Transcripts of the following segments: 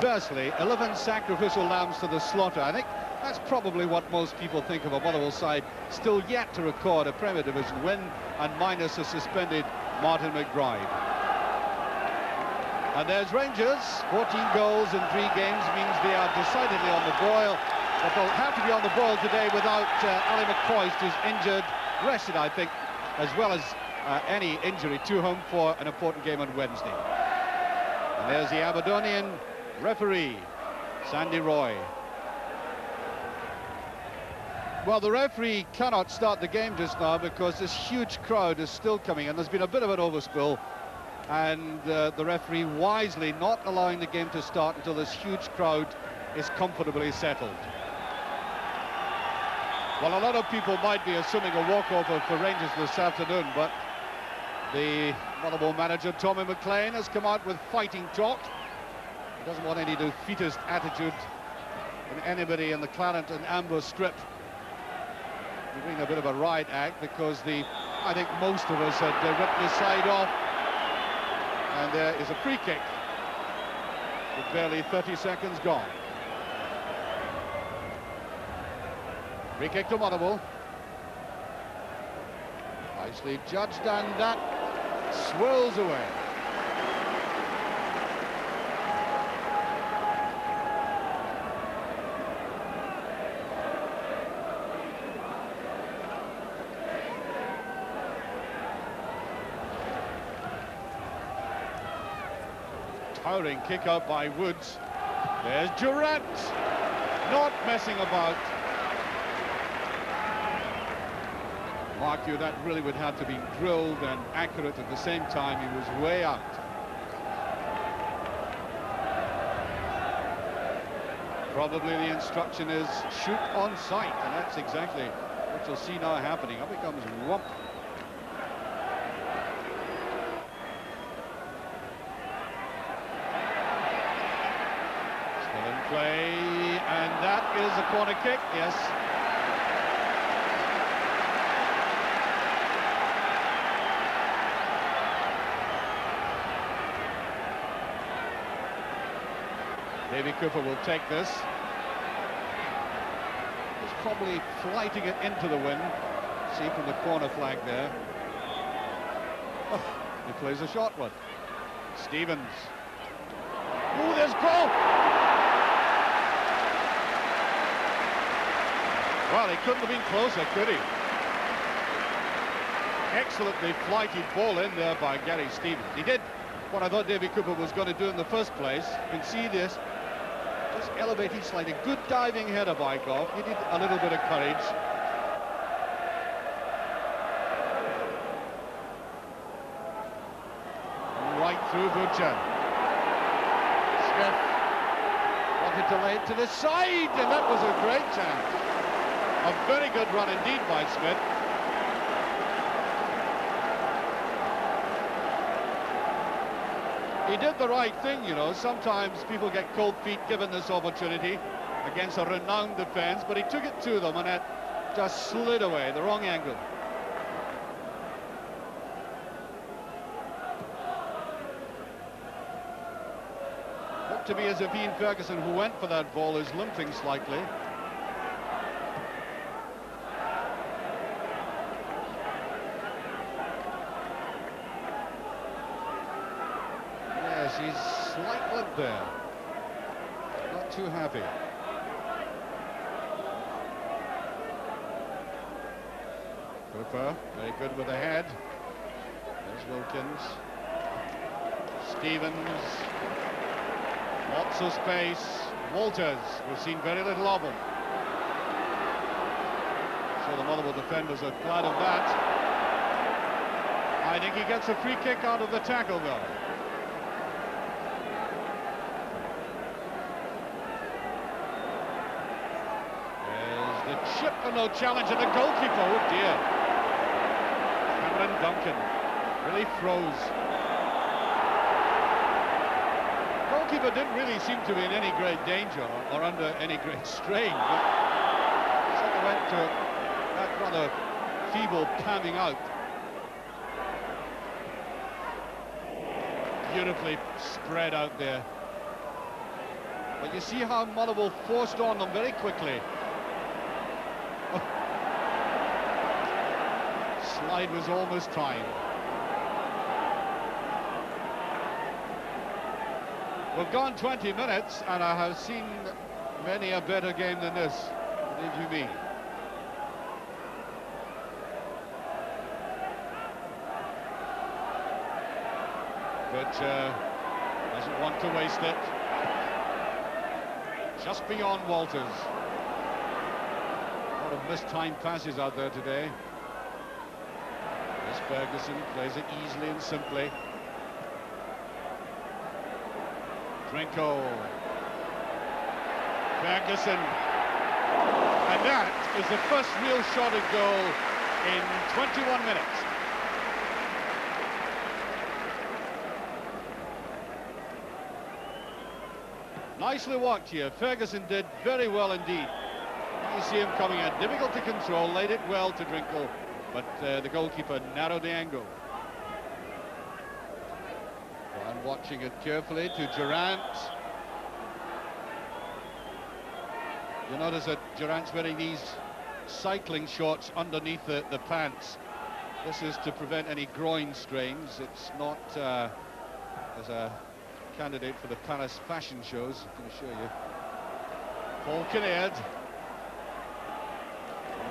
Conversely, 11 sacrificial lambs to the slaughter. I think that's probably what most people think of a Motherwell side still yet to record a Premier Division win, and minus a suspended Martin McBride. And there's Rangers. 14 goals in 3 games means they are decidedly on the boil. But they'll have to be on the boil today without Ali McCoist, who's injured, rested, I think, as well as any injury to him for an important game on Wednesday. And there's the Aberdonian referee, Sandy Roy. Well, the referee cannot start the game just now because this huge crowd is still coming, and there's been a bit of an overspill, and the referee wisely not allowing the game to start until this huge crowd is comfortably settled. Well, a lot of people might be assuming a walkover for Rangers this afternoon, but the Motherwell manager, Tommy McLean, has come out with fighting talk. He doesn't want any defeatist attitude in anybody in the Claret and Amber strip. We're doing a bit of a riot act because I think most of us had ripped the side off. And there is a free kick with barely 30 seconds gone. Free kick to Motherwell. Nicely judged, and that swirls away. Towering kick out by Woods. There's Durant, not messing about. Mark you, that really would have to be drilled and accurate at the same time. He was way out. Probably the instruction is shoot on sight, and that's exactly what you'll see now happening. Up it comes Wump. Play, and that is a corner kick, yes. Davy Cooper will take this. He's probably flighting it into the wind. See from the corner flag there. Oh, he plays a short one. Stevens. Oh, there's goal! Well, he couldn't have been closer, could he? Excellently flighted ball in there by Gary Stevens. He did what I thought Davy Cooper was going to do in the first place. You can see this. Just elevating slightly. Good diving header by Goff. He did a little bit of courage. Right through Butcher. Smith wanted to lay it to the side, and that was a great chance. A very good run indeed by Smith. He did the right thing, you know. Sometimes people get cold feet given this opportunity against a renowned defence, but he took it to them and it just slid away, the wrong angle. Looked to be as if Ian Ferguson, who went for that ball, is limping slightly. He's slight limp there. Not too happy. Cooper, very good with the head. There's Wilkins. Stevens. Lots of space. Walters, we've seen very little of him. So the Motherwell defenders are glad of that. I think he gets a free kick out of the tackle, though. Chip and no challenge, and the goalkeeper, oh dear. Cameron Duncan really froze. Goalkeeper didn't really seem to be in any great danger or under any great strain, but sort of went to that rather feeble panning out. Beautifully spread out there. But you see how Motherwell forced on them very quickly. Slide was almost timed. We've gone 20 minutes, and I have seen many a better game than this, believe you me. But doesn't want to waste it. Just beyond Walters. A lot of mistimed passes out there today. As Ferguson plays it easily and simply. Drinko. Ferguson. And that is the first real shot at goal in 21 minutes. Nicely walked here. Ferguson did very well indeed. You see him coming in, difficult to control, laid it well to Drinko, but the goalkeeper narrowed the angle. And watching it carefully to Durant. You notice that Durant's wearing these cycling shorts underneath the pants. This is to prevent any groin strains. It's not as a candidate for the Paris fashion shows, I can assure you. Paul Kinnaird.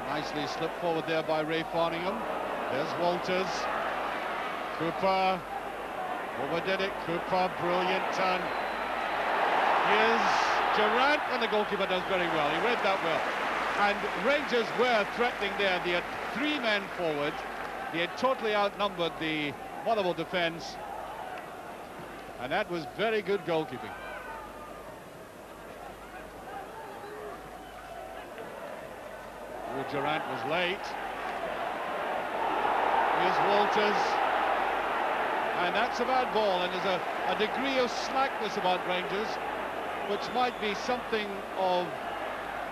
Nicely slipped forward there by Ray Farningham. There's Walters. Cooper. Overdid it. Cooper, brilliant turn. Here's Durant, and the goalkeeper does very well. He read that well. And Rangers were threatening there. They had 3 men forward. They had totally outnumbered the Motherwell defence. And that was very good goalkeeping. Durant was late. Here's Walters. And that's a bad ball, and there's a degree of slackness about Rangers, which might be something of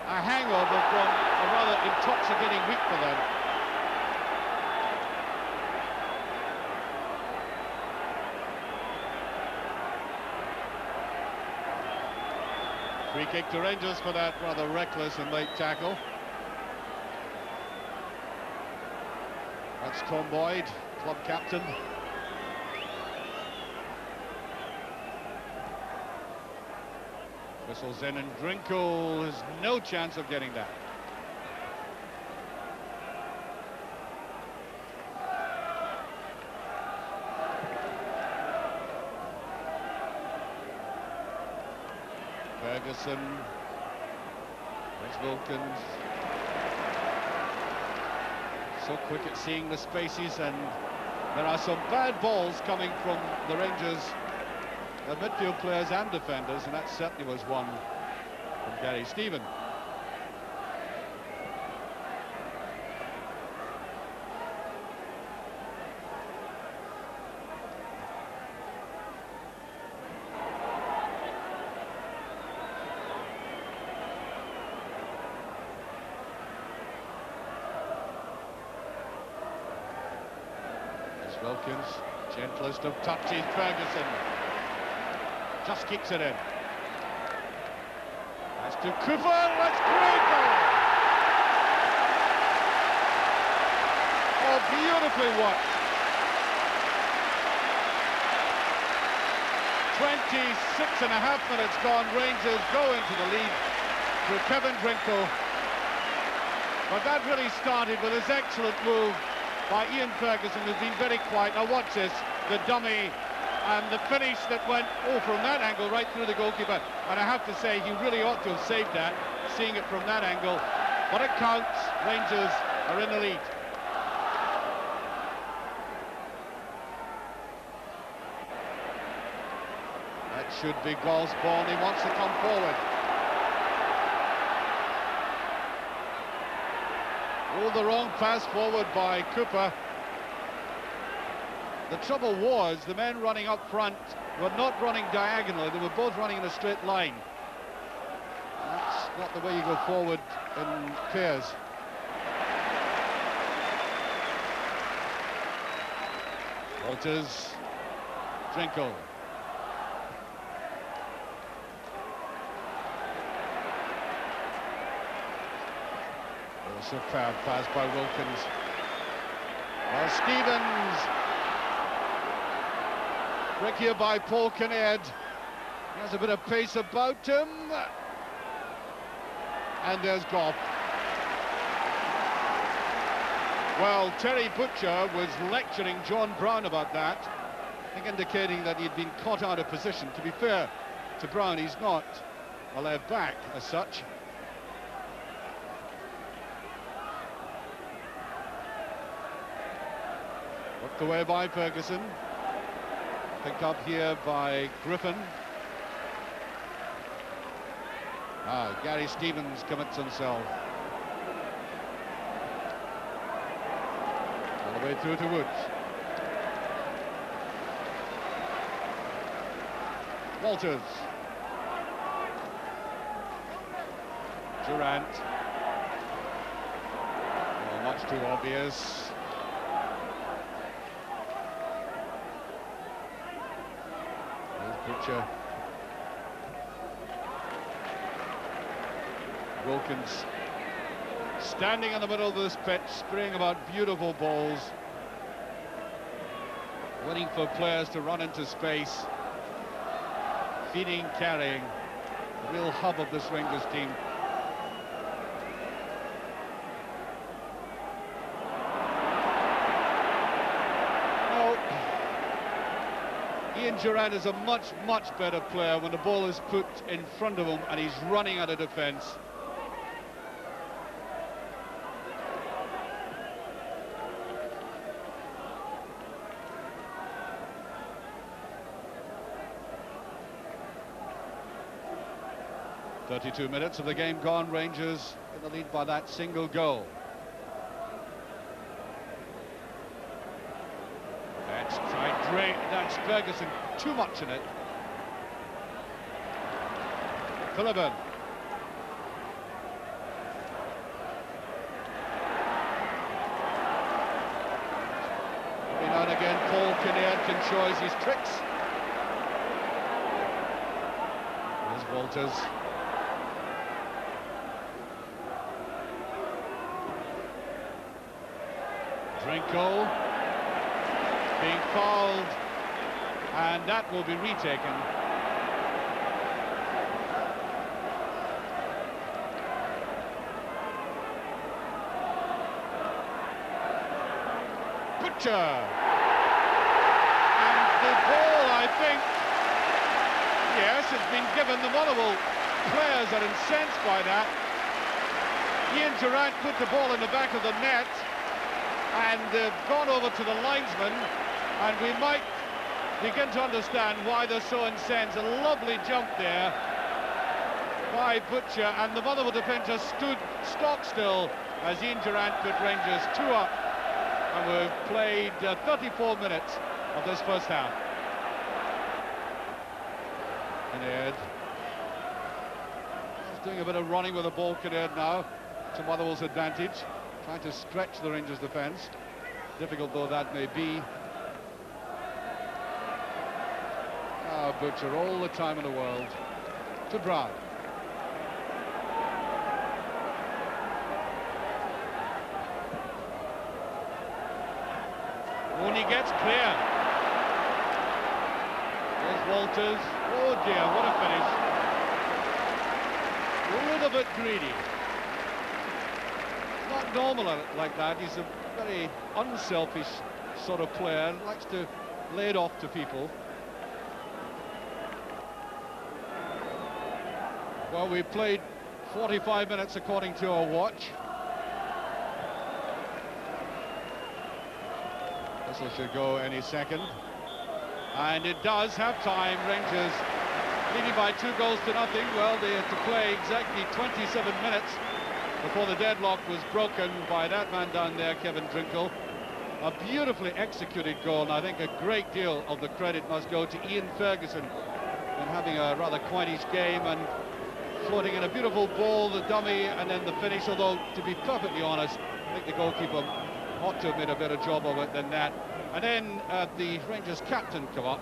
a hangover from a rather intoxicating week for them. Free kick to Rangers for that rather reckless and late tackle. That's Tom Boyd, club captain. Whistles in, and Drinko has no chance of getting that. Ferguson. There's Wilkins. So quick at seeing the spaces, and there are some bad balls coming from the Rangers, the midfield players and defenders, and that certainly was one from Gary Stephen. Wilkins, gentlest of touches, Ferguson just kicks it in. That's to Cooper, that's great goal! Oh, beautifully watched. 26.5 minutes gone, Rangers go into the lead through Kevin Drinko. But that really started with this excellent move by Ian Ferguson, who's been very quiet. Now watch this, the dummy and the finish that went, from that angle right through the goalkeeper. And I have to say, he really ought to have saved that, seeing it from that angle. But it counts, Rangers are in the lead. That should be Gall's ball, and he wants to come forward. Oh, the wrong pass forward by Cooper. The trouble was, the men running up front were not running diagonally, they were both running in a straight line. That's not the way you go forward in pairs. Walters, Drinko. A superb pass by Wilkins. Well, Stevens. Break here by Paul Kinnaird. He has a bit of pace about him. And there's Goff. Well, Terry Butcher was lecturing John Brown about that, I think indicating that he'd been caught out of position. To be fair to Brown, he's not a left back as such. Looked away by Ferguson. Picked up here by Griffin. Gary Stevens commits himself. All the way through to Woods. Walters. Durant. Oh, much too obvious. There's Butcher. Wilkins standing in the middle of this pitch, spraying about beautiful balls, waiting for players to run into space, feeding, carrying, the real hub of this Rangers team. Ian Durant is a much better player when the ball is put in front of him and he's running out of defence. "32 minutes of the game gone, Rangers in the lead by that single goal." That's that's Ferguson, too much in it. Philibin. Every now and again, Paul Kinnaird can show us his tricks. Here's Walters. Drinkle being fouled, and that will be retaken. Butcher, and the ball, I think, yes, has been given. The Motherwell players are incensed by that. Ian Durant put the ball in the back of the net, and they've gone over to the linesman, and we might begin to understand why they're so incensed. A lovely jump there by Butcher, and the Motherwell defender stood stock still as Ian Durant put Rangers 2 up, and we've played 34 minutes of this first half. Kinnaird. He's doing a bit of running with the ball, Kinnaird now, to Motherwell's advantage, trying to stretch the Rangers defence, difficult though that may be. Butcher, all the time in the world, to Brown. Mooney gets clear. There's Walters. Oh dear, what a finish. A little bit greedy. It's not normal like that. He's a very unselfish sort of player, likes to lay it off to people. Well, we played 45 minutes according to our watch. This should go any second. And it does. Half time, Rangers leading by 2 goals to nothing. Well, they had to play exactly 27 minutes before the deadlock was broken by that man down there, Kevin Drinkle. A beautifully executed goal, and I think a great deal of the credit must go to Ian Ferguson in having a rather quaintish game and floating in a beautiful ball, the dummy, and then the finish. Although, to be perfectly honest, I think the goalkeeper ought to have made a better job of it than that. And then the Rangers captain come up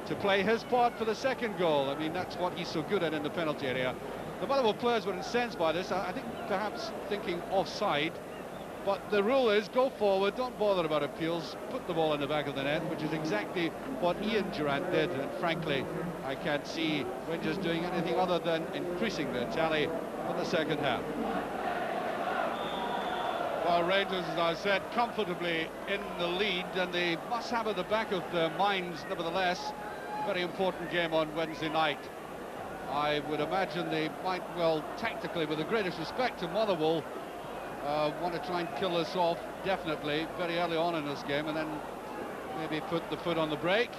to play his part for the second goal. I mean, that's what he's so good at in the penalty area. The Motherwell players were incensed by this. I think perhaps thinking offside. But the rule is go forward, don't bother about appeals, put the ball in the back of the net, which is exactly what Ian Durrant did. And frankly, I can't see Rangers doing anything other than increasing their tally for the second half. Well, Rangers, as I said, comfortably in the lead, and they must have at the back of their minds, nevertheless, a very important game on Wednesday night. I would imagine they might well, tactically, with the greatest respect to Motherwell, want to try and kill us off, definitely, very early on in this game, and then maybe put the foot on the brake.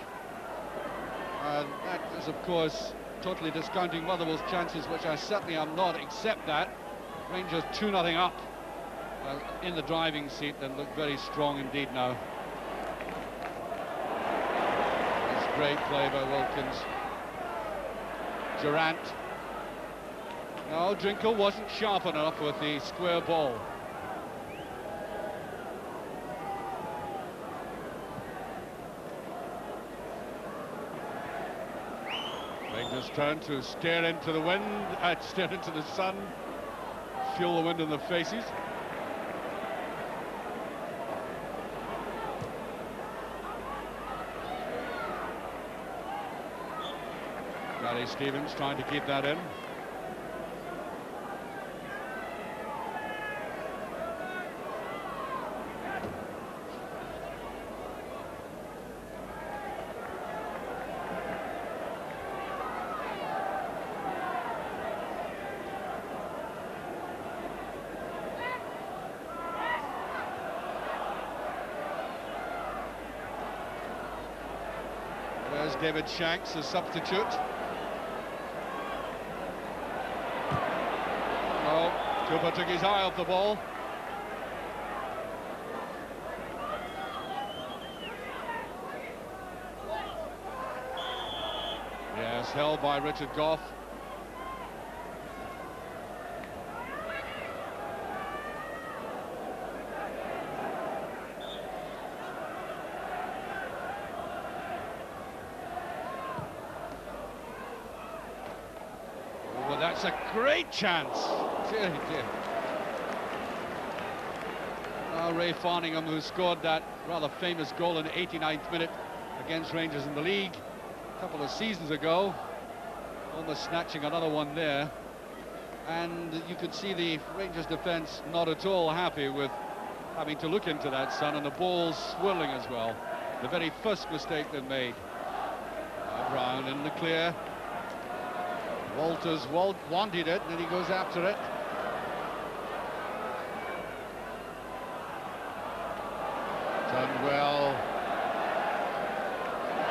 That is, of course, totally discounting Motherwell's chances, which I certainly am not, except that Rangers 2-0 up in the driving seat and look very strong indeed now. That's great play by Wilkins. Durrant. No, Drinkle wasn't sharp enough with the square ball. Rangers turn to stare into the wind, stare into the sun, feel the wind in their faces. Gary Stevens trying to keep that in. There's David Shanks, a substitute. No, Cooper took his eye off the ball. Yes, held by Richard Gough. That's a great chance. Dear, dear. Ray Farningham, who scored that rather famous goal in the 89th minute against Rangers in the league a couple of seasons ago, almost snatching another one there. And you could see the Rangers defence not at all happy with having to look into that, son, and the ball swirling as well. The very first mistake they made. Brown in the clear. Walters wanted it, and then he goes after it. Done well.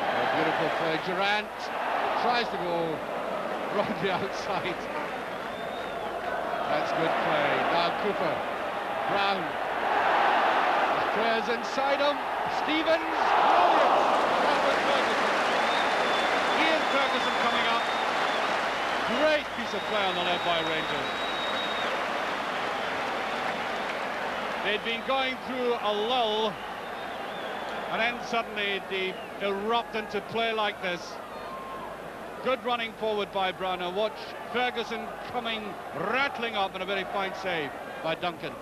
A beautiful play. Durrant tries to go right the outside. That's good play. Now Cooper. Brown. His players inside him. Stevens. Brilliant. Ferguson. Ian Ferguson coming up. Great piece of play on the left by Rangers. They'd been going through a lull, and then suddenly they erupt into play like this. Good running forward by Brown, and watch Ferguson coming, rattling up, and a very fine save by Duncan.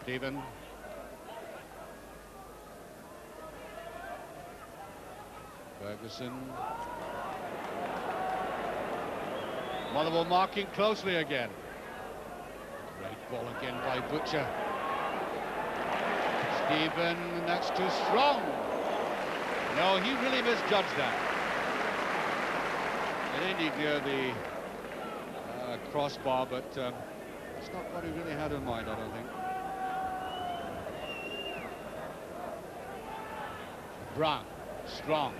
Stephen. Ferguson. Motherwell marking closely again. Great ball again by Butcher. Stephen, that's too strong. No, he really misjudged that. It ended near the crossbar, but it's not what he really had in mind, I don't think. Brown, strong.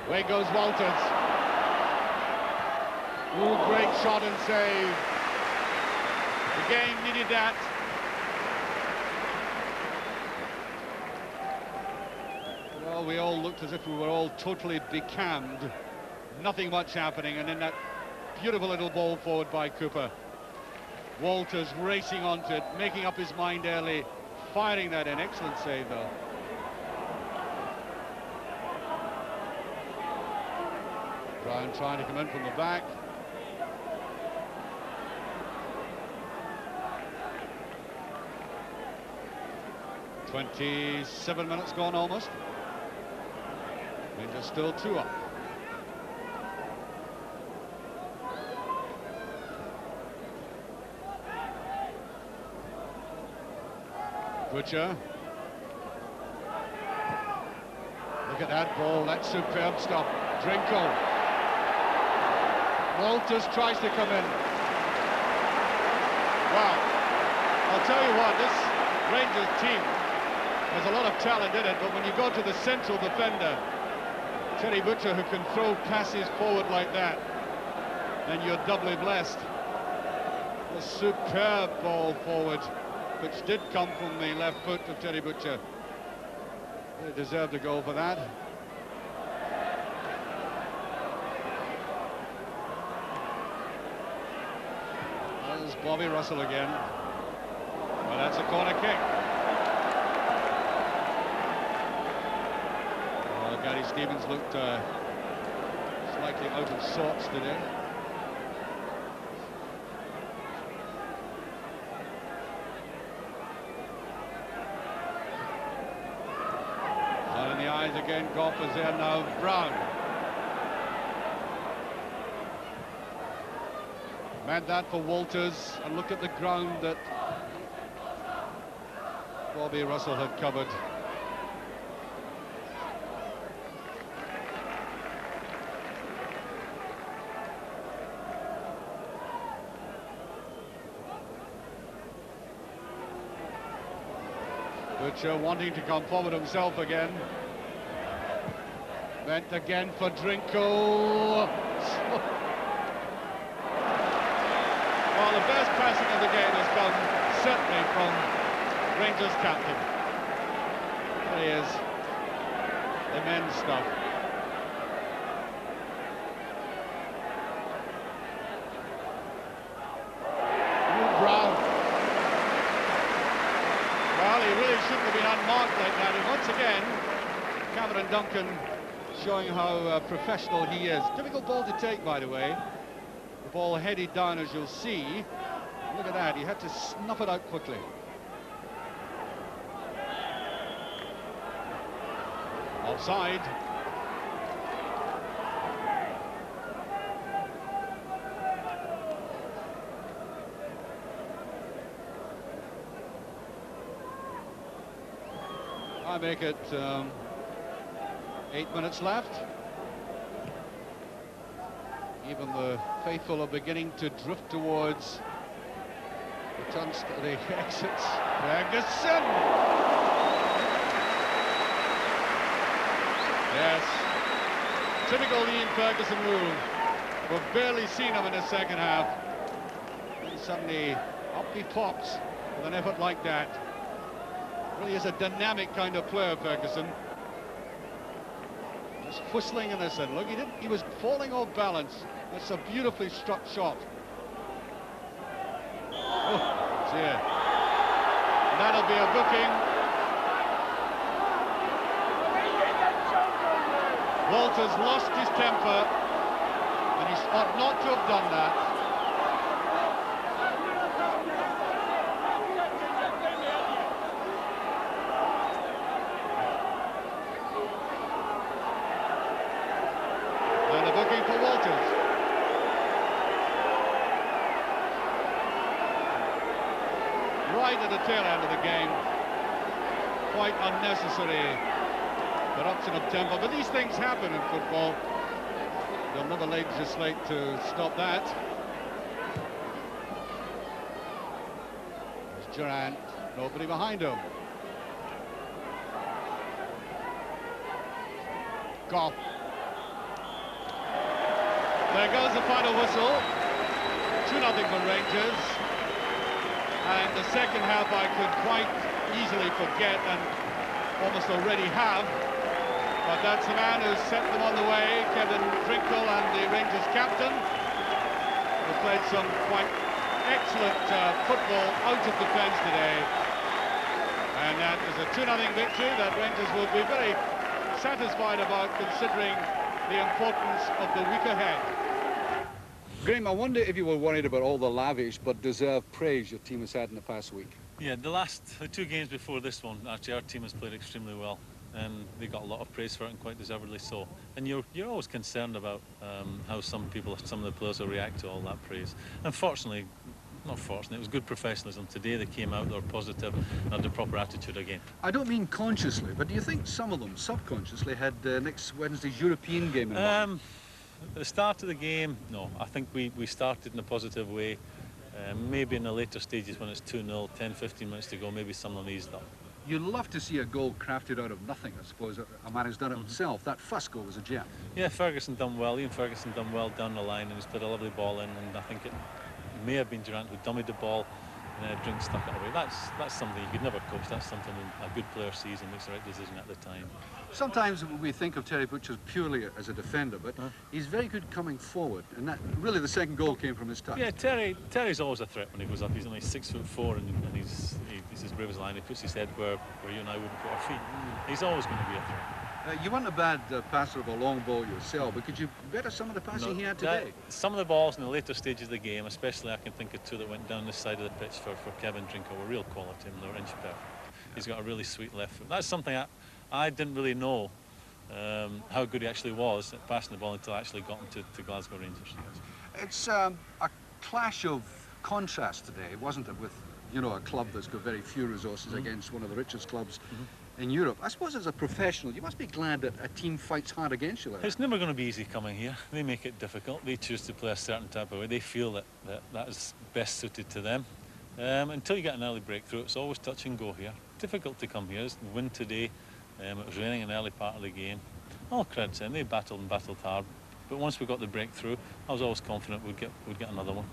Away goes Walters. Ooh, great shot and save. The game needed that. Well, we all looked as if we were all totally becammed. Nothing much happening, and then that Beautiful little ball forward by Cooper. Walters racing onto it, making up his mind early, firing that in. Excellent save, though. Brown trying to come in from the back. "27 minutes gone almost. Rangers still 2 up. Butcher. Look at that ball, that's superb stuff. Drinkle. Walters tries to come in. Wow. I'll tell you what, this Rangers team has a lot of talent in it, but when you go to the central defender, Terry Butcher, who can throw passes forward like that, then you're doubly blessed. A superb ball forward, which did come from the left foot of Terry Butcher. They deserved a goal for that. There's Bobby Russell again. Well, that's a corner kick. Well, Gary Stevens looked slightly out of sorts today. Again, Goff is there now. Brown. Meant that for Walters, and look at the ground that Bobby Russell had covered. Butcher wanting to come forward himself again. Meant again for Drinkle. Well, the best passing of the game has come certainly from Rangers captain. There he is. Immense stuff. Brown. Well, he really shouldn't have been unmarked like that. And once again, Cameron Duncan showing how professional he is. Difficult ball to take, by the way. The ball headed down, as you'll see. Look at that, he had to snuff it out quickly. Offside. I make it 8 minutes left. Even the faithful are beginning to drift towards the exits. Ferguson! Yes. Typical Ian Ferguson move. We've barely seen him in the second half. And suddenly up he pops with an effort like that. Really is a dynamic kind of player, Ferguson. Just whistling in this end. Look, he was falling off balance. That's a beautifully struck shot. Oh, dear. That'll be a booking. Walters lost his temper, and he ought not to have done that. And a booking for Walters. Right at the tail end of the game. Quite unnecessary corruption of tempo, but these things happen in football. They'll never legislate to stop that. There's Durant, nobody behind him. Goff. There goes the final whistle. 2-0 for Rangers. And the second half I could quite easily forget and almost already have. But that's the man who's set them on the way, Kevin Drinkle, and the Rangers captain. played some quite excellent football out of defence today. And that is a 2-0 victory that Rangers will be very satisfied about, considering the importance of the week ahead. Graham, I wonder if you were worried about all the lavish but deserved praise your team has had in the past week. Yeah, the 2 games before this one, actually our team has played extremely well, and they got a lot of praise for it, and quite deservedly so. And you're always concerned about how some of the players will react to all that praise. And fortunately, not fortunately, it was good professionalism. Today they came out, they were positive, and had the proper attitude again. I don't mean consciously, but do you think some of them subconsciously had next Wednesday's European game in mind? At the start of the game, no. I think we started in a positive way. Maybe in the later stages when it's 2-0, 10, 15 minutes to go, maybe some of them eased up. You'd love to see a goal crafted out of nothing, I suppose. A man who's done it himself. That first goal was a gem. Yeah, Ferguson done well. Ian Ferguson done well down the line, and he's put a lovely ball in, and I think it may have been Durant who dummied the ball, and Drink stuck it away. That's something you could never coach. That's something a good player sees and makes the right decision at the time. Sometimes we think of Terry Butcher purely as a defender, but he's very good coming forward, and that really the second goal came from his touch. Yeah, Terry's always a threat when he goes up. He's only 6'4", and he's as brave as a lion. He puts his head where you and I wouldn't put our feet. He's always going to be a threat. You weren't a bad passer of a long ball yourself, but could you better some of the passing he had today? Some of the balls in the later stages of the game, especially I can think of 2 that went down this side of the pitch for Kevin Drinker, were real quality, and they were inch perfect. He's got a really sweet left foot. That's something I didn't really know how good he actually was at passing the ball until I actually got him to Glasgow Rangers. It's a clash of contrast today, wasn't it, with a club that's got very few resources against one of the richest clubs in Europe. I suppose as a professional, you must be glad that a team fights hard against you like that. It's never going to be easy coming here. They make it difficult. They choose to play a certain type of way. They feel that is best suited to them. Until you get an early breakthrough, it's always touch and go here. Difficult to come here. It's the win today. It was raining in the early part of the game. All credit to them. They battled and battled hard. But once we got the breakthrough, I was always confident we'd get another one.